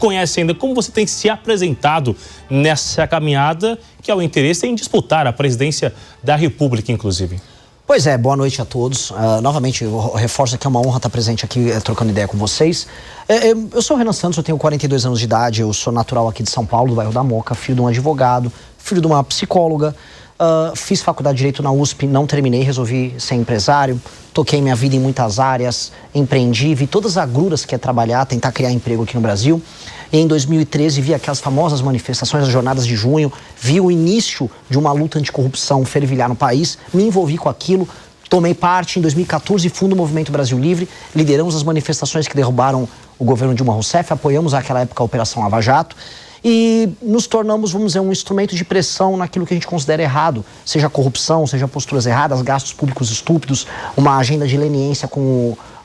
conhece ainda, como você tem se apresentado nessa caminhada, que é o interesse em disputar a presidência da República, inclusive? Pois é, boa noite a todos. Novamente, eu reforço que é uma honra estar presente aqui, trocando ideia com vocês. Eu sou o Renan Santos, eu tenho 42 anos de idade, eu sou natural aqui de São Paulo, do bairro da Moca, filho de um advogado, filho de uma psicóloga. Fiz faculdade de Direito na USP, não terminei, resolvi ser empresário. Toquei minha vida em muitas áreas, empreendi, vi todas as agruras que é trabalhar, tentar criar emprego aqui no Brasil. E em 2013 vi aquelas famosas manifestações, as jornadas de junho, vi o início de uma luta anticorrupção fervilhar no país, me envolvi com aquilo, tomei parte. Em 2014, fundo o Movimento Brasil Livre, lideramos as manifestações que derrubaram o governo Dilma Rousseff, apoiamos naquela época a Operação Lava Jato e nos tornamos, vamos dizer, um instrumento de pressão naquilo que a gente considera errado, seja corrupção, seja posturas erradas, gastos públicos estúpidos, uma agenda de leniência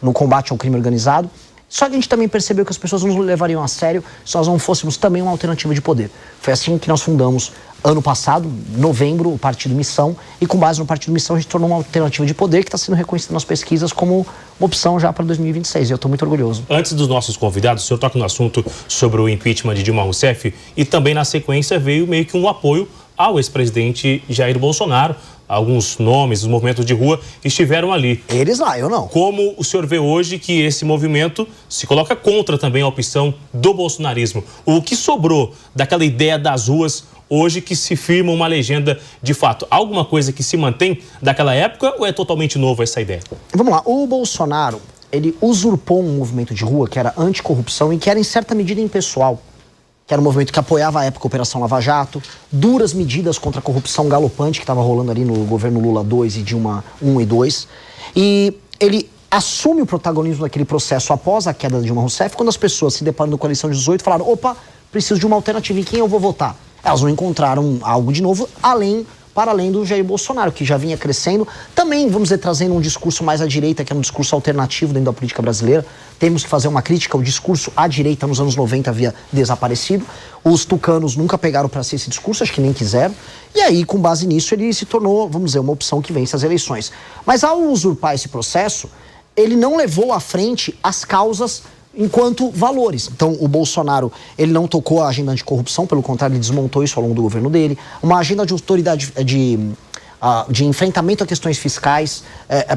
no combate ao crime organizado. Só que a gente também percebeu que as pessoas não nos levariam a sério se nós não fôssemos também uma alternativa de poder. Foi assim que nós fundamos, ano passado, novembro, o Partido Missão, e com base no Partido Missão a gente tornou uma alternativa de poder que está sendo reconhecida nas pesquisas como uma opção já para 2026, e eu estou muito orgulhoso. Antes dos nossos convidados, o senhor toca no assunto sobre o impeachment de Dilma Rousseff e também na sequência veio meio que um apoio ao ex-presidente Jair Bolsonaro. Alguns nomes, os movimentos de rua estiveram ali. Eles lá, eu não. Como o senhor vê hoje que esse movimento se coloca contra também a opção do bolsonarismo? O que sobrou daquela ideia das ruas hoje que se firma uma legenda de fato? Alguma coisa que se mantém daquela época ou é totalmente novo essa ideia? Vamos lá, o Bolsonaro, ele usurpou um movimento de rua que era anticorrupção e que era em certa medida impessoal. Que era um movimento que apoiava à época a Operação Lava Jato, duras medidas contra a corrupção galopante que estava rolando ali no governo Lula 2 e Dilma 1 e 2. E ele assume o protagonismo daquele processo após a queda de Dilma Rousseff, quando as pessoas se deparam no Coalição 18 falaram, opa, preciso de uma alternativa, em quem eu vou votar? Elas não encontraram algo de novo, para além do Jair Bolsonaro, que já vinha crescendo, também, vamos dizer, trazendo um discurso mais à direita, que é um discurso alternativo dentro da política brasileira. Temos que fazer uma crítica, o discurso à direita nos anos 90 havia desaparecido, os tucanos nunca pegaram para si esse discurso, acho que nem quiseram, e aí, com base nisso, ele se tornou, vamos dizer, uma opção que vence as eleições. Mas ao usurpar esse processo, ele não levou à frente as causas enquanto valores. Então, o Bolsonaro, ele não tocou a agenda anticorrupção, pelo contrário, ele desmontou isso ao longo do governo dele. Uma agenda de autoridade, de enfrentamento a questões fiscais,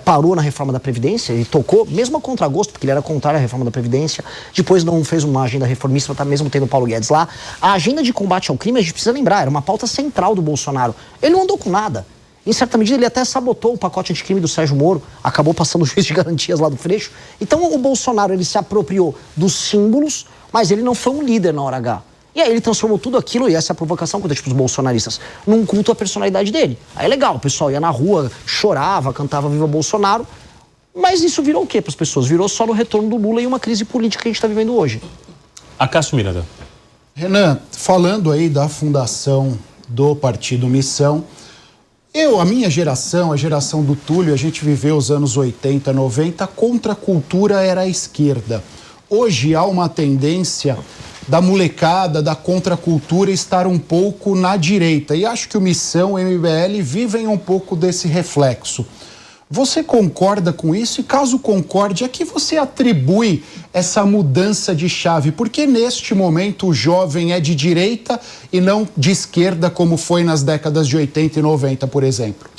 parou na reforma da Previdência, ele tocou, mesmo a contragosto, porque ele era contrário à reforma da Previdência, depois não fez uma agenda reformista, tá mesmo tendo o Paulo Guedes lá. A agenda de combate ao crime, a gente precisa lembrar, era uma pauta central do Bolsonaro. Ele não andou com nada. Em certa medida, ele até sabotou o pacote anticrime do Sérgio Moro, acabou passando o juiz de garantias lá do Freixo. Então, o Bolsonaro, ele se apropriou dos símbolos, mas ele não foi um líder na hora H. E aí ele transformou tudo aquilo, e essa é a provocação contra os bolsonaristas, num culto à personalidade dele. Aí legal, o pessoal ia na rua, chorava, cantava Viva Bolsonaro, mas isso virou o quê para as pessoas? Virou só no retorno do Lula e uma crise política que a gente está vivendo hoje. Acácio Miranda. Renan, falando aí da fundação do Partido Missão, a minha geração, a geração do Túlio, a gente viveu os anos 80, 90, a contracultura era a esquerda. Hoje há uma tendência da molecada, da contracultura estar um pouco na direita. E acho que o Missão e o MBL vivem um pouco desse reflexo. Você concorda com isso? E caso concorde, a que você atribui essa mudança de chave? Porque neste momento o jovem é de direita e não de esquerda, como foi nas décadas de 80 e 90, por exemplo?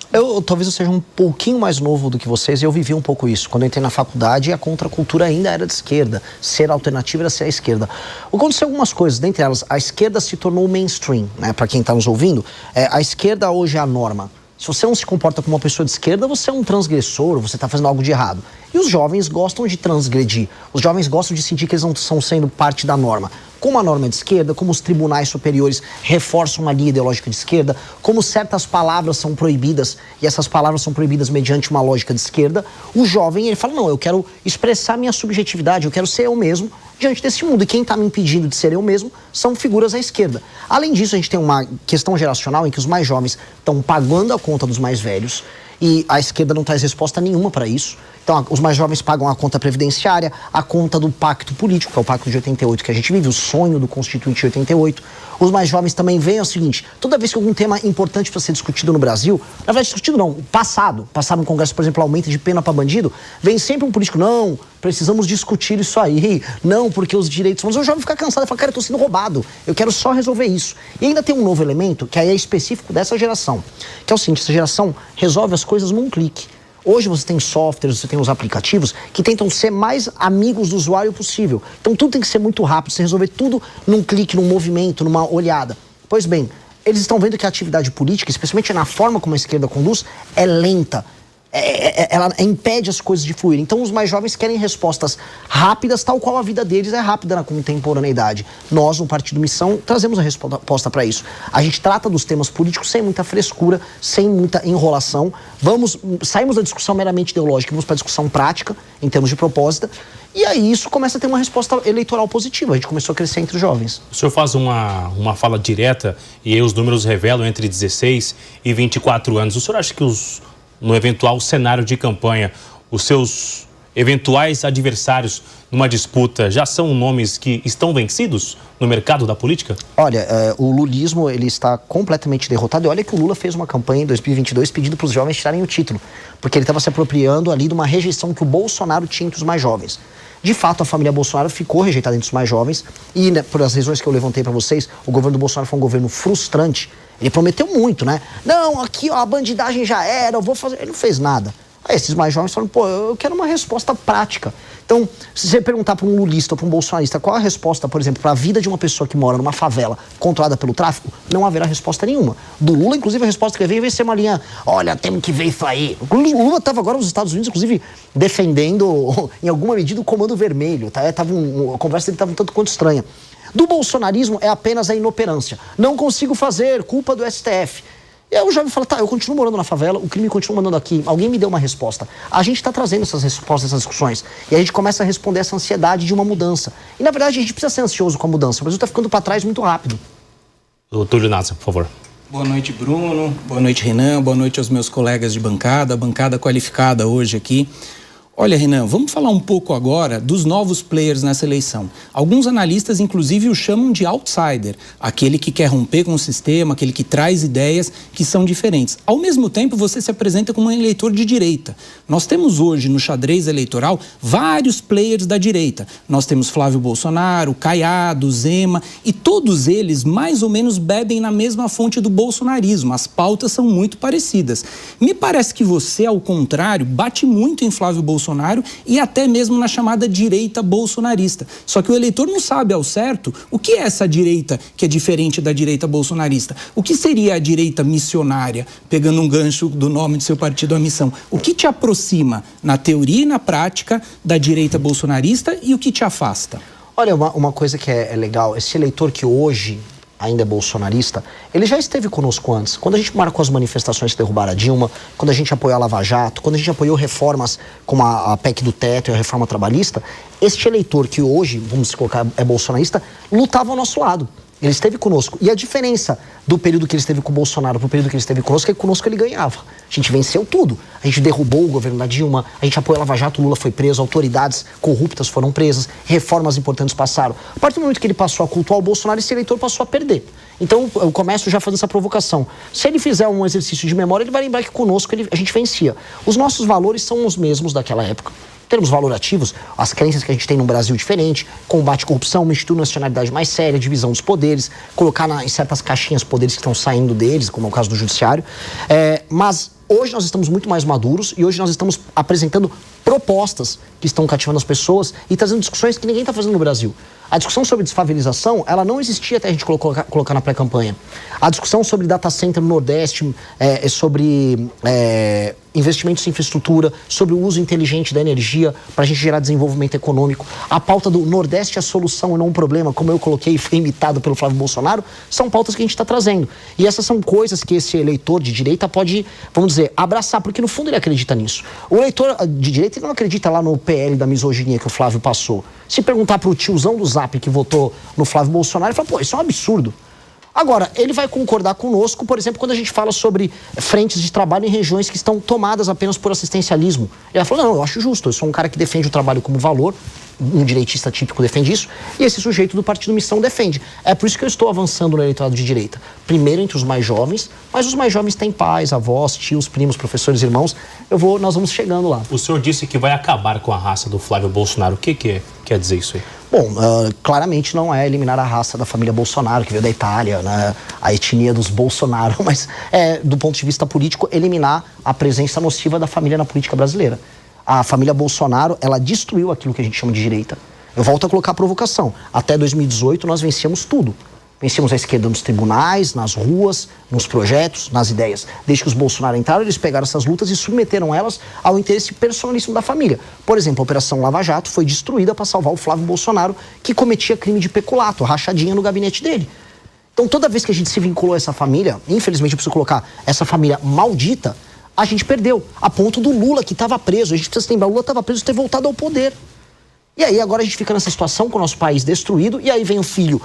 Talvez eu seja um pouquinho mais novo do que vocês, e eu vivi um pouco isso. Quando eu entrei na faculdade, a contracultura ainda era de esquerda. Ser alternativa era ser a esquerda. Aconteceu algumas coisas, dentre elas, a esquerda se tornou mainstream, né? Para quem está nos ouvindo, a esquerda hoje é a norma. Se você não se comporta como uma pessoa de esquerda, você é um transgressor, você está fazendo algo de errado. E os jovens gostam de transgredir. Os jovens gostam de sentir que eles não estão sendo parte da norma. Como a norma é de esquerda, como os tribunais superiores reforçam uma linha ideológica de esquerda, como certas palavras são proibidas, e essas palavras são proibidas mediante uma lógica de esquerda, o jovem, ele fala, não, eu quero expressar minha subjetividade, eu quero ser eu mesmo diante desse mundo. E quem está me impedindo de ser eu mesmo são figuras à esquerda. Além disso, a gente tem uma questão geracional em que os mais jovens estão pagando a conta dos mais velhos, e a esquerda não traz resposta nenhuma para isso. Então, os mais jovens pagam a conta previdenciária, a conta do pacto político, que é o pacto de 88 que a gente vive, o sonho do Constituinte de 88. Os mais jovens também veem o seguinte, toda vez que algum tema importante para ser discutido no Brasil, na verdade discutido não, passado no Congresso, por exemplo, aumento de pena para bandido, vem sempre um político, não, precisamos discutir isso aí, não, porque os direitos humanos, o jovem fica cansado e fala, cara, eu tô sendo roubado, eu quero só resolver isso. E ainda tem um novo elemento, que aí é específico dessa geração, que é o seguinte, essa geração resolve as coisas num clique. Hoje você tem softwares, você tem os aplicativos que tentam ser mais amigos do usuário possível. Então tudo tem que ser muito rápido, você resolver tudo num clique, num movimento, numa olhada. Pois bem, eles estão vendo que a atividade política, especialmente na forma como a esquerda conduz, é lenta. Ela impede as coisas de fluir. Então os mais jovens querem respostas rápidas, tal qual a vida deles é rápida na contemporaneidade. Nós, no Partido Missão, trazemos a resposta para isso. A gente trata dos temas políticos sem muita frescura, sem muita enrolação. Saímos da discussão meramente ideológica, vamos para a discussão prática, em termos de proposta. E aí isso começa a ter uma resposta eleitoral positiva. A gente começou a crescer entre os jovens. O senhor faz uma fala direta e aí os números revelam entre 16 e 24 anos. O senhor acha que no eventual cenário de campanha, os seus eventuais adversários numa disputa já são nomes que estão vencidos no mercado da política? Olha, o lulismo ele está completamente derrotado. E olha que o Lula fez uma campanha em 2022 pedindo para os jovens tirarem o título, porque ele estava se apropriando ali de uma rejeição que o Bolsonaro tinha entre os mais jovens. De fato, a família Bolsonaro ficou rejeitada entre os mais jovens e, né, por as razões que eu levantei para vocês, o governo do Bolsonaro foi um governo frustrante. Ele prometeu muito, né? Não, aqui ó, a bandidagem já era, eu vou fazer... Ele não fez nada. Aí esses mais jovens falam, pô, eu quero uma resposta prática. Então, se você perguntar para um lulista ou para um bolsonarista qual a resposta, por exemplo, para a vida de uma pessoa que mora numa favela controlada pelo tráfico, não haverá resposta nenhuma. Do Lula, inclusive, a resposta que veio vai ser uma linha, olha, temos que ver isso aí. O Lula estava agora nos Estados Unidos, inclusive, defendendo, em alguma medida, o Comando Vermelho. Tá? A conversa dele estava um tanto quanto estranha. Do bolsonarismo é apenas a inoperância. Não consigo fazer, culpa do STF. E aí o jovem fala, tá, eu continuo morando na favela, o crime continua mandando aqui, alguém me deu uma resposta. A gente está trazendo essas respostas, essas discussões. E a gente começa a responder essa ansiedade de uma mudança. E na verdade a gente precisa ser ansioso com a mudança. O Brasil está ficando para trás muito rápido. Doutor Linazza, por favor. Boa noite, Bruno. Boa noite, Renan. Boa noite aos meus colegas de bancada qualificada hoje aqui. Olha, Renan, vamos falar um pouco agora dos novos players nessa eleição. Alguns analistas, inclusive, o chamam de outsider, aquele que quer romper com o sistema, aquele que traz ideias que são diferentes. Ao mesmo tempo, você se apresenta como um eleitor de direita. Nós temos hoje, no xadrez eleitoral, vários players da direita. Nós temos Flávio Bolsonaro, Caiado, Zema, e todos eles, mais ou menos, bebem na mesma fonte do bolsonarismo. As pautas são muito parecidas. Me parece que você, ao contrário, bate muito em Flávio Bolsonaro e até mesmo na chamada direita bolsonarista. Só que o eleitor não sabe ao certo o que é essa direita que é diferente da direita bolsonarista. O que seria a direita missionária, pegando um gancho do nome do seu partido, a missão? O que te aproxima, na teoria e na prática, da direita bolsonarista e o que te afasta? Olha, uma coisa que é legal, esse eleitor que hoje ainda é bolsonarista, ele já esteve conosco antes. Quando a gente marcou as manifestações que derrubaram a Dilma, quando a gente apoiou a Lava Jato, quando a gente apoiou reformas como a PEC do teto e a reforma trabalhista, este eleitor que hoje, vamos colocar, é bolsonarista, lutava ao nosso lado. Ele esteve conosco. E a diferença do período que ele esteve com o Bolsonaro para o período que ele esteve conosco é que conosco ele ganhava. A gente venceu tudo. A gente derrubou o governo da Dilma, a gente apoiou a Lava Jato, o Lula foi preso, autoridades corruptas foram presas, reformas importantes passaram. A partir do momento que ele passou a cultuar o Bolsonaro, esse eleitor passou a perder. Então eu começo já fazendo essa provocação. Se ele fizer um exercício de memória, ele vai lembrar que conosco a gente vencia. Os nossos valores são os mesmos daquela época. Em termos valorativos, as crenças que a gente tem num Brasil diferente, combate à corrupção, uma institucionalidade mais séria, divisão dos poderes, colocar em certas caixinhas poderes que estão saindo deles, como é o caso do judiciário. Mas hoje nós estamos muito mais maduros e hoje nós estamos apresentando propostas que estão cativando as pessoas e trazendo discussões que ninguém está fazendo no Brasil. A discussão sobre desfavelização, ela não existia até a gente colocar na pré-campanha. A discussão sobre data center no Nordeste, sobre investimentos em infraestrutura, sobre o uso inteligente da energia para a gente gerar desenvolvimento econômico. A pauta do Nordeste é a solução e não um problema, como eu coloquei e foi imitado pelo Flávio Bolsonaro, são pautas que a gente está trazendo. E essas são coisas que esse eleitor de direita pode, vamos dizer, abraçar, porque no fundo ele acredita nisso. O eleitor de direita ele não acredita lá no PL da misoginia que o Flávio passou. Se perguntar para o tiozão do Zap que votou no Flávio Bolsonaro, ele fala, pô, isso é um absurdo. Agora, ele vai concordar conosco, por exemplo, quando a gente fala sobre frentes de trabalho em regiões que estão tomadas apenas por assistencialismo. Ele vai falar, não, eu acho justo, eu sou um cara que defende o trabalho como valor, um direitista típico defende isso, e esse sujeito do Partido Missão defende. É por isso que eu estou avançando no eleitorado de direita. Primeiro entre os mais jovens, mas os mais jovens têm pais, avós, tios, primos, professores, irmãos. Nós vamos chegando lá. O senhor disse que vai acabar com a raça do Flávio Bolsonaro. O que quer dizer isso aí? Bom, claramente não é eliminar a raça da família Bolsonaro, que veio da Itália, né? A etnia dos Bolsonaro, mas do ponto de vista político, eliminar a presença nociva da família na política brasileira. A família Bolsonaro, ela destruiu aquilo que a gente chama de direita. Eu volto a colocar a provocação. Até 2018 nós vencíamos tudo. Vencemos a esquerda nos tribunais, nas ruas, nos projetos, nas ideias. Desde que os Bolsonaro entraram, eles pegaram essas lutas e submeteram elas ao interesse personalíssimo da família. Por exemplo, a Operação Lava Jato foi destruída para salvar o Flávio Bolsonaro, que cometia crime de peculato, rachadinha no gabinete dele. Então, toda vez que a gente se vinculou a essa família, infelizmente eu preciso colocar essa família maldita, a gente perdeu. A ponto do Lula, que estava preso. A gente precisa se lembrar, o Lula estava preso e ter voltado ao poder. E aí, agora a gente fica nessa situação com o nosso país destruído, e aí vem o filho...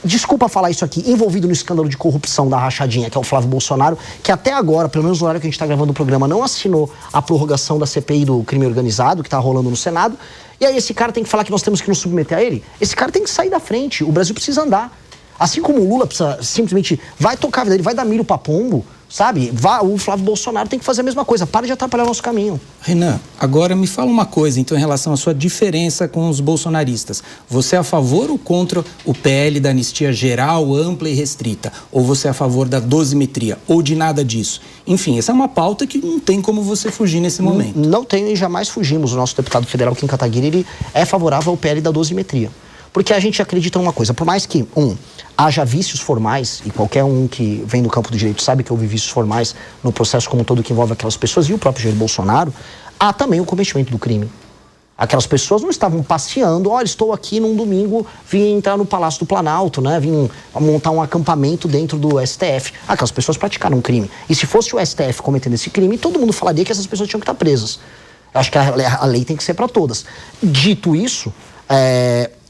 Desculpa falar isso aqui, envolvido no escândalo de corrupção da rachadinha, que é o Flávio Bolsonaro, que até agora, pelo menos no horário que a gente está gravando o programa, não assinou a prorrogação da CPI do crime organizado, que está rolando no Senado. E aí esse cara tem que falar que nós temos que nos submeter a ele? Esse cara tem que sair da frente, o Brasil precisa andar. Assim como o Lula precisa simplesmente, vai tocar a vida dele, vai dar milho pra pombo, sabe? O Flávio Bolsonaro tem que fazer a mesma coisa, para de atrapalhar o nosso caminho. Renan, agora me fala uma coisa, então, em relação à sua diferença com os bolsonaristas. Você é a favor ou contra o PL da anistia geral, ampla e restrita? Ou você é a favor da dosimetria? Ou de nada disso? Enfim, essa é uma pauta que não tem como você fugir nesse momento. Não tenho e jamais fugimos. O nosso deputado federal, Kim Kataguiri, ele é favorável ao PL da dosimetria. Porque a gente acredita em uma coisa, por mais que, haja vícios formais, e qualquer um que vem do campo do direito sabe que houve vícios formais no processo como um todo que envolve aquelas pessoas, e o próprio Jair Bolsonaro, há também o cometimento do crime. Aquelas pessoas não estavam passeando, olha, estou aqui num domingo, vim entrar no Palácio do Planalto, né? Vim montar um acampamento dentro do STF. Aquelas pessoas praticaram um crime. E se fosse o STF cometendo esse crime, todo mundo falaria que essas pessoas tinham que estar presas. Eu acho que a lei tem que ser para todas. Dito isso,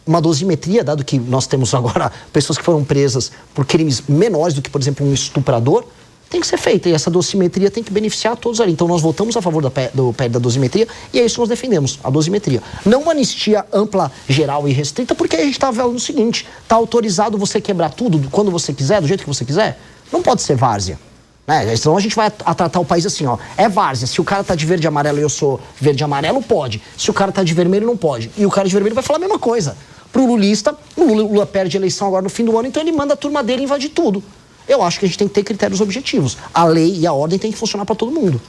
uma dosimetria, dado que nós temos agora pessoas que foram presas por crimes menores do que, por exemplo, um estuprador, tem que ser feita. E essa dosimetria tem que beneficiar todos ali. Então nós votamos a favor do PL da dosimetria e é isso que nós defendemos, a dosimetria. Não uma anistia ampla, geral e restrita, porque a gente está falando o seguinte, está autorizado você quebrar tudo quando você quiser, do jeito que você quiser? Não pode ser várzea. Senão a gente vai tratar o país assim, é várzea. Se o cara tá de verde e amarelo e eu sou verde e amarelo, pode. Se o cara tá de vermelho, não pode. E o cara de vermelho vai falar a mesma coisa. Pro lulista, o Lula perde a eleição agora no fim do ano, então ele manda a turma dele invadir tudo. Eu acho que a gente tem que ter critérios objetivos. A lei e a ordem tem que funcionar para todo mundo.